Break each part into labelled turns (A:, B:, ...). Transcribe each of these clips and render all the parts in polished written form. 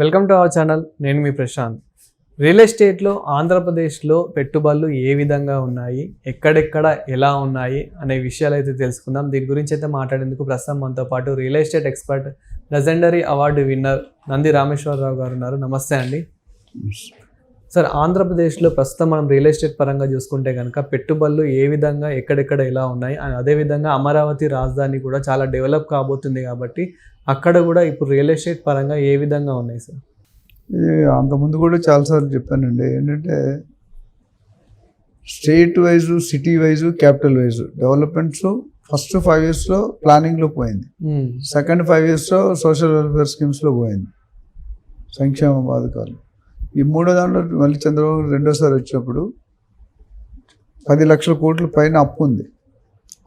A: Welcome to our channel. నేను మీ Prashanth. Real ఎస్టేట్లో ఆంధ్రప్రదేశ్లో పెట్టుబడులు ఏ విధంగా ఉన్నాయి, ఎక్కడెక్కడ ఎలా ఉన్నాయి అనే విషయాలు అయితే తెలుసుకుందాం. దీని గురించి అయితే మాట్లాడేందుకు ప్రస్తుతం మనతో పాటు real estate expert, legendary award winner Nandi Rameshwar Rao గారు ఉన్నారు. నమస్తే అండి. సార్, ఆంధ్రప్రదేశ్లో ప్రస్తుతం మనం రియల్ ఎస్టేట్ పరంగా చూసుకుంటే కనుక పెట్టుబడులు ఏ విధంగా ఎక్కడెక్కడ ఎలా ఉన్నాయి, అదేవిధంగా అమరావతి రాజధాని కూడా చాలా డెవలప్ కాబోతుంది కాబట్టి అక్కడ కూడా ఇప్పుడు రియల్ ఎస్టేట్ పరంగా ఏ విధంగా ఉన్నాయి సార్?
B: ఇది అంతకుముందు కూడా చాలాసార్లు చెప్పానండి. ఏంటంటే state wise, city wise, capital wise developments first 5 yearsలో ప్లానింగ్లో పోయింది. సెకండ్ 5 yearsలో సోషల్ వెల్ఫేర్ స్కీమ్స్లో పోయింది, సంక్షేమ పథకాలు. ఈ మూడో దాంట్లో మళ్ళీ చంద్రబాబు రెండోసారి వచ్చినప్పుడు 10 లక్షల కోట్ల పైన అప్పు ఉంది.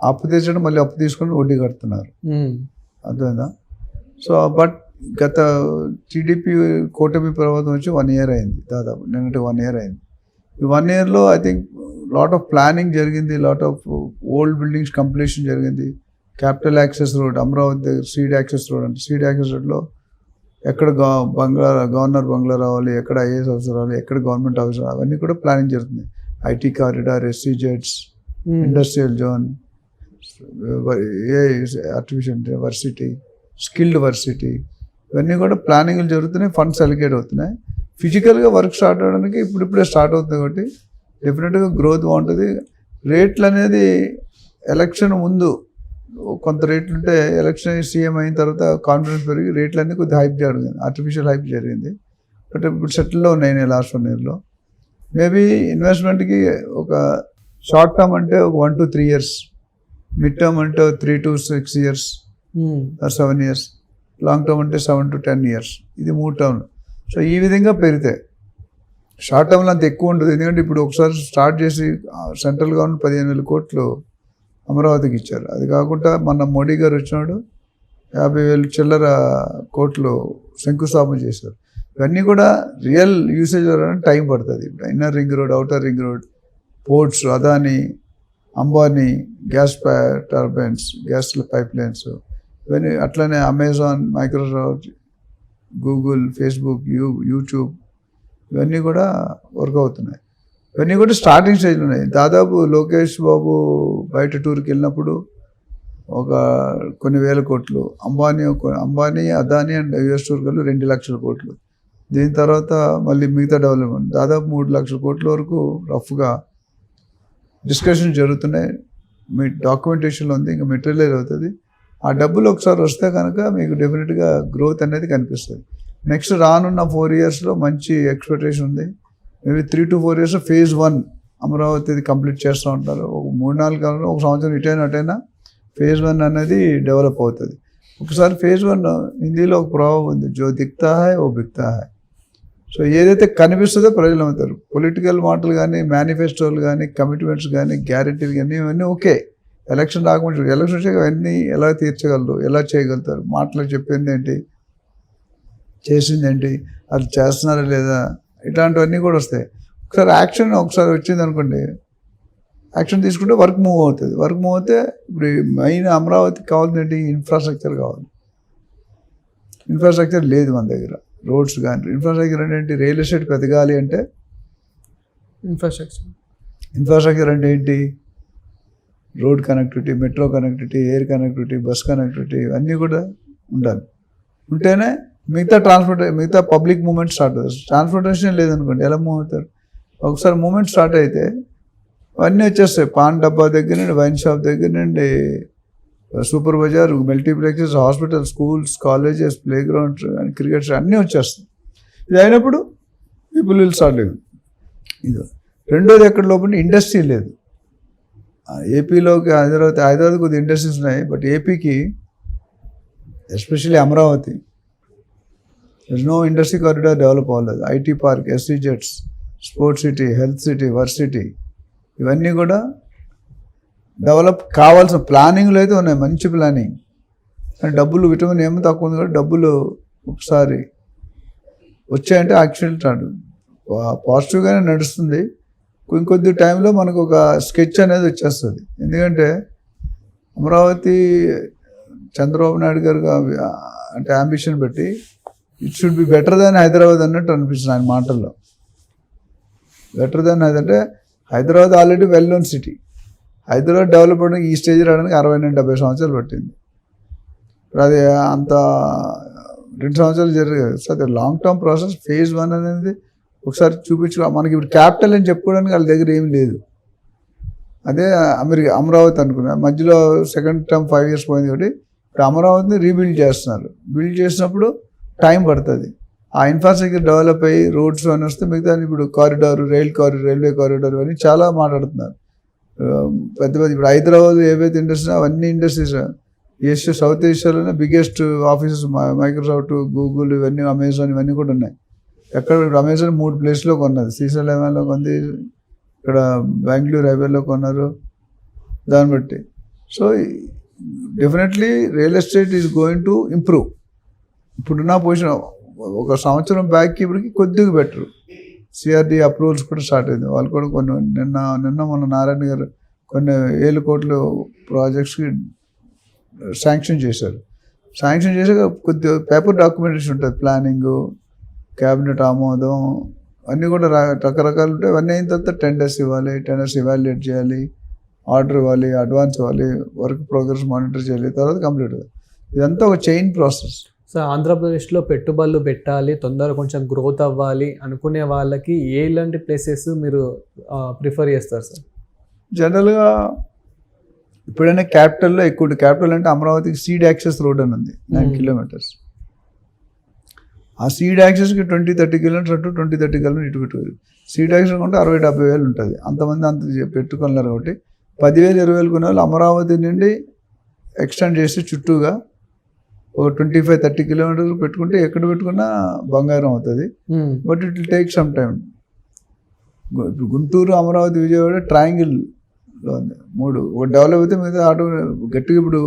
B: అప్పు తీర్చడం మళ్ళీ అప్పు తీసుకొని వడ్డీ కడుతున్నారు. అర్థమైందా? సో బట్ గత టీడీపీ కూటమి ప్రభుత్వం వచ్చి 1 year అయింది, దాదాపు నిన్నటి 1 year అయింది. ఈ 1 yearలో I think lot of planning జరిగింది, lot of old buildings completion జరిగింది. క్యాపిటల్ యాక్సెస్ రోడ్, అమరావతి దగ్గర సీడ్ యాక్సెస్ రోడ్ అంటే సీడ్ యాక్సెస్ రోడ్లో ఎక్కడ గవర్నర్ బంగ్లా రావాలి, ఎక్కడ ఐఏఎస్ ఆఫీసర్ రావాలి, ఎక్కడ గవర్నమెంట్ ఆఫీసర్, అవన్నీ కూడా ప్లానింగ్ జరుగుతుంది. IT corridor, SEZs, industrial zone, artificial varsity, skilled varsity, ఇవన్నీ కూడా ప్లానింగ్లు జరుగుతున్నాయి, ఫండ్స్ అలికేట్ అవుతున్నాయి. ఫిజికల్గా వర్క్ స్టార్ట్ అవ్వడానికి ఇప్పుడిప్పుడే స్టార్ట్ అవుతుంది కాబట్టి డెఫినెట్గా గ్రోత్ బాగుంటుంది. రేట్లు అనేది ఎలక్షన్ ముందు కొంత రేట్లు ఉంటే ఎలక్షన్ సీఎం అయిన తర్వాత కాన్ఫిడెన్స్ పెరిగి రేట్లన్నీ కొద్దిగా హైప్ జరిగింది, ఆర్టిఫిషియల్ హైప్ జరిగింది. బట్ ఇప్పుడు సెటిల్లో ఉన్నాయి లాస్ట్ 1 yearలో. మేబీ ఇన్వెస్ట్మెంట్కి ఒక షార్ట్ టర్మ్ అంటే ఒక 1 to 3 years, మిడ్ టర్మ్ అంటే 3 to 6 years, 7 years, long term అంటే 7 to 10 years. ఇది 3 టర్మ్లు. సో ఈ విధంగా పెరిగితే షార్ట్ టర్మ్లో అంత ఎక్కువ ఉంటుంది. ఎందుకంటే ఇప్పుడు ఒకసారి స్టార్ట్ చేసి సెంట్రల్ గవర్నమెంట్ 15,000 కోట్లు అమరావతికి ఇచ్చారు. అది కాకుండా మన మోడీ గారు వచ్చినాడు 50,000 చిల్లర కోట్లు శంకుస్థాపన చేశారు. ఇవన్నీ కూడా రియల్ యూసేజ్ అవ్వడానికి టైం పడుతుంది. ఇప్పుడు inner ring road, outer ring road, ports, Adani, Ambani, gas turbines, gas pipe lines, ఇవన్నీ అట్లనే Amazon, Microsoft, Google, Facebook, YouTube, ఇవన్నీ కూడా వర్క్ అవుతున్నాయి. ఇవన్నీ కూడా స్టార్టింగ్ స్టేజ్లో ఉన్నాయి. దాదాపు లోకేష్ బాబు బయట టూర్కి వెళ్ళినప్పుడు ఒక కొన్ని వేల కోట్లు, Ambani, Adani and US tour కలిపి 2 లక్షల కోట్లు. దీని తర్వాత మళ్ళీ మిగతా డెవలప్మెంట్ దాదాపు 3 లక్షల కోట్ల వరకు రఫ్గా డిస్కషన్ జరుగుతున్నాయి. మీ డాక్యుమెంటేషన్లో ఉంది, ఇంకా మెటీరియల్ అవుతుంది. ఆ డబ్బులు ఒకసారి వస్తే కనుక మీకు డెఫినెట్గా గ్రోత్ అనేది కనిపిస్తుంది. నెక్స్ట్ రానున్న 4 yearsలో మంచి ఎక్స్పెక్టేషన్ ఉంది. Maybe 3 to 4 years phase 1 Amaravati complete చేస్తూ ఉంటారు. ఒక 3-4 కాలంలో ఒక సంవత్సరం ఇటైనా phase 1 అనేది డెవలప్ అవుతుంది. ఒకసారి phase 1 హిందీలో ఒక ప్రభావం ఉంది, జో దిక్తా హై ఓ బిక్తా హై. సో ఏదైతే కనిపిస్తుందో ప్రజలు అవుతారు. పొలిటికల్ మాటలు కానీ, మేనిఫెస్టోలు కానీ, కమిట్మెంట్స్ కానీ, గ్యారెంటీలు కానీ, ఇవన్నీ ఓకే. ఎలక్షన్ రాకముందు ఎలక్షన్ వచ్చాక అవన్నీ ఎలా తీర్చగలరు, ఎలా చేయగలుగుతారు, మాటలు చెప్పింది ఏంటి, చేసింది ఏంటి, అది చేస్తున్నారా లేదా, ఇట్లాంటివన్నీ కూడా వస్తాయి. ఒకసారి వచ్చింది అనుకోండి, యాక్షన్ తీసుకుంటే వర్క్ మూవ్ అవుతుంది. వర్క్ మూవ్ అవుతే ఇప్పుడు మెయిన్ అమరావతికి కావాల్సింది ఏంటి, ఇన్ఫ్రాస్ట్రక్చర్ కావాలి. ఇన్ఫ్రాస్ట్రక్చర్ లేదు మన దగ్గర. రోడ్స్ కానీ, ఇన్ఫ్రాస్ట్రక్చర్ అంటే ఏంటి, రియల్ ఎస్టేట్ పెరగాలి అంటే ఇన్ఫ్రాస్ట్రక్చర్ అంటే ఏంటి, road connectivity, metro connectivity, air connectivity, bus connectivity, ఇవన్నీ కూడా ఉండాలి. ఉంటేనే మిగతా పబ్లిక్ మూవ్మెంట్ స్టార్ట్ అవుతుంది. ట్రాన్స్పోర్టేషన్ లేదనుకోండి, ఎలా మూవ్ అవుతారు? ఒకసారి మూవ్మెంట్ స్టార్ట్ అయితే అవన్నీ వచ్చేస్తాయి. పాన్ డబ్బా దగ్గర నుండి, వైన్ షాప్ దగ్గర నుండి, super Bazar, multiplexes, hospital, schools, colleges, play grounds, crickets అన్నీ వచ్చేస్తాయి. ఇది అయినప్పుడు పీపుల్ విల్ స్టార్ట్ లివింగ్. ఇది రెండోది, ఎక్కడ లోపల ఇండస్ట్రీ లేదు. ఏపీలోకి హైదరాబాద్ కొద్ది ఇండస్ట్రీస్ ఉన్నాయి, బట్ ఏపీకి especially Amaravati no industry corridor develop అవ్వలేదు. IT park, SEZs, sports city, health city, varsity, ఇవన్నీ కూడా డెవలప్ కావాల్సిన ప్లానింగ్లో అయితే ఉన్నాయి, మంచి ప్లానింగ్. కానీ డబ్బులు, విటమిన్ ఏమో తక్కువ ఉంది, కాబట్టి డబ్బులు ఒకసారి వచ్చాయంటే యాక్చువల్ పాజిటివ్గానే నడుస్తుంది. ఇంకొద్ది టైంలో మనకు ఒక స్కెచ్ అనేది వచ్చేస్తుంది. ఎందుకంటే అమరావతి చంద్రబాబు నాయుడు గారు అంటే అంబిషన్ పెట్టి it should be better than Hyderabad అన్నట్టు అనిపిస్తుంది ఆయన మాటల్లో. బెటర్ దాన్ అంటే Hyderabad already well known city. Hyderabad develop అవడానికి ఈ స్టేజ్ రావడానికి 60-70 సంవత్సరాలు పట్టింది. ఇప్పుడు అది అంత 2 సంవత్సరాలు జరగదు. సో అది లాంగ్ టర్మ్ ప్రాసెస్. ఫేజ్ 1 అనేది ఒకసారి చూపించుకో. మనకి ఇప్పుడు క్యాపిటల్ అని చెప్పుకోవడానికి వాళ్ళ దగ్గర ఏమి లేదు. అదే అమరావతి అనుకున్నా, మధ్యలో సెకండ్ టర్మ్ 5 years పోయింది కాబట్టి ఇప్పుడు అమరావతిని రీబిల్డ్ చేస్తున్నారు. బిల్డ్ చేసినప్పుడు టైం పడుతుంది. ఆ ఇన్ఫ్రాస్ట్రక్చర్ డెవలప్ అయ్యి రోడ్స్ అని వస్తే మిగతా ఇప్పుడు కారిడార్, రైల్వే కారిడార్ అని చాలా మాట్లాడుతున్నారు. పెద్ద పెద్ద ఇప్పుడు హైదరాబాద్ ఏవైతే ఇండస్ట్రీ అవన్నీ ఇండస్ట్రీస్ సౌత్ ఏషియాలోనే బిగ్గెస్ట్ ఆఫీసెస్ మైక్రోసాఫ్ట్, గూగుల్, ఇవన్నీ అమెజాన్ ఇవన్నీ కూడా ఉన్నాయి. ఎక్కడ ఇప్పుడు అమెజాన్ 3 places కొన్నది. శ్రీశైలంలో కొంది, ఇక్కడ బెంగళూరు హైవేలో కొన్నారు. దాన్ని బట్టి so definitely real estate is going to improve. ఇప్పుడున్న పొజిషన్ 1 సంవత్సరం బ్యాక్కి ఇప్పటికి కొద్దిగా బెటర్. సిఆర్డీ అప్రూవల్స్ కూడా స్టార్ట్ అయింది. వాళ్ళు కూడా కొన్ని నిన్న మొన్న నారాయణ గారు కొన్ని 1,000 కోట్ల ప్రాజెక్ట్స్కి శాంక్షన్ చేశారు. శాంక్షన్ చేసాక కొద్దిగా పేపర్ డాక్యుమెంటేషన్ ఉంటుంది. ప్లానింగ్, క్యాబినెట్ ఆమోదం అన్నీ కూడా రకరకాలు ఉంటాయి. అవన్నీ అయిన తర్వాత టెండర్స్ ఇవ్వాలి, టెండర్స్ ఇవాల్యుయేట్ చేయాలి, ఆర్డర్ ఇవ్వాలి, అడ్వాన్స్ ఇవ్వాలి, వర్క్ ప్రోగ్రెస్ మానిటర్ చేయాలి, తర్వాత కంప్లీట్ అవుతుంది. ఇదంతా ఒక చైన్ ప్రాసెస్.
A: సో ఆంధ్రప్రదేశ్లో పెట్టుబడులు పెట్టాలి, తొందరగా కొంచెం గ్రోత్ అవ్వాలి అనుకునే వాళ్ళకి ఎలాంటి ప్లేసెస్ మీరు ప్రిఫర్ చేస్తారు సార్?
B: జనరల్గా ఇప్పుడైనా క్యాపిటల్లో ఎక్కువ. క్యాపిటల్ అంటే అమరావతికి సీడ్ యాక్సెస్ రోడ్ అని ఉంది, 9 kilometers. ఆ సీడ్ యాక్సెస్కి 20-30 kilometers అటు, 20-30 kilometers ఇటు పెట్టుకోవాలి. సీడ్ యాక్సెస్ ఉంటే 60-70 వేలు ఉంటుంది. అంతమంది అంత పెట్టుకున్నారు కాబట్టి 10,000-20,000 కొనే వాళ్ళు అమరావతి నుండి ఎక్స్టెండ్ చేసి చుట్టూగా ఒక 25-30 kilometers పెట్టుకుంటే ఎక్కడ పెట్టుకున్నా బంగారం అవుతుంది. But it will take some time. Guntur, Amaravati, Vijayawada ట్రయాంగిల్లో ఉంది 3. ఒక డెవలప్ అయితే మీద ఆటో గట్టిగా ఇప్పుడు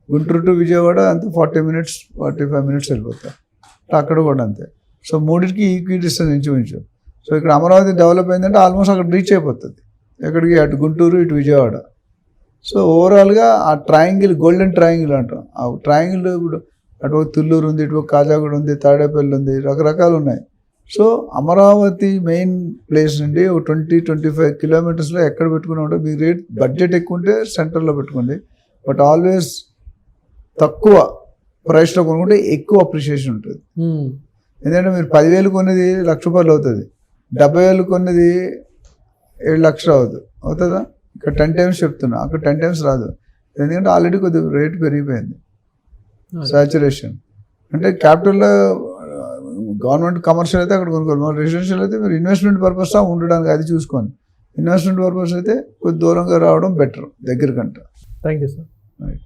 B: గుంటూరు టు విజయవాడ అంతే 40 minutes 45 minutes వెళ్ళిపోతాయి. అక్కడ కూడా అంతే. సో 3కి ఈక్వీ డిస్టెన్స్ ఇంచుమించు. సో ఇక్కడ అమరావతి డెవలప్ అయిందంటే ఆల్మోస్ట్ అక్కడ రీచ్ అయిపోతుంది. ఎక్కడికి? అటు గుంటూరు, ఇటు విజయవాడ. సో ఓవరాల్గా ఆ ట్రయాంగిల్, గోల్డెన్ ట్రయాంగిల్ అంటాం. ఆ ట్రయాంగిల్ ఇప్పుడు అటు తుళ్ళూరు ఉంది, ఇటు కాజాగూడ ఉంది, తాడేపల్లి ఉంది, రకరకాలు ఉన్నాయి. సో అమరావతి మెయిన్ ప్లేస్ నుండి ఒక 20-25 kilometers ఎక్కడ పెట్టుకున్నా ఉంటే మీ రేట్ బడ్జెట్ ఎక్కువ ఉంటే సెంటర్లో పెట్టుకోండి. బట్ ఆల్వేస్ తక్కువ ప్రైస్లో కొనుక్కుంటే ఎక్కువ అప్రిషియేషన్ ఉంటుంది. ఎందుకంటే మీరు 10,000 కొనేది ₹1,00,000 అవుతుంది, 70,000 కొనేది 7,00,000 అవుతుందా? ఇక్కడ 10 times చెప్తున్నా, అక్కడ 10 times రాదు. ఎందుకంటే ఆల్రెడీ కొద్దిగా రేట్ పెరిగిపోయింది, సాచురేషన్. అంటే క్యాపిటల్లో గవర్నమెంట్ కమర్షియల్ అయితే అక్కడ కొనుక్కోవాలి. రెసిడెన్షియల్ అయితే మీరు ఇన్వెస్ట్మెంట్ పర్పస్ ఉండడానికి అది చూసుకోండి. ఇన్వెస్ట్మెంట్ పర్పస్ అయితే కొద్ది దూరంగా రావడం బెటర్ దగ్గర కంటే.
A: Thank you sir.
B: రైట్.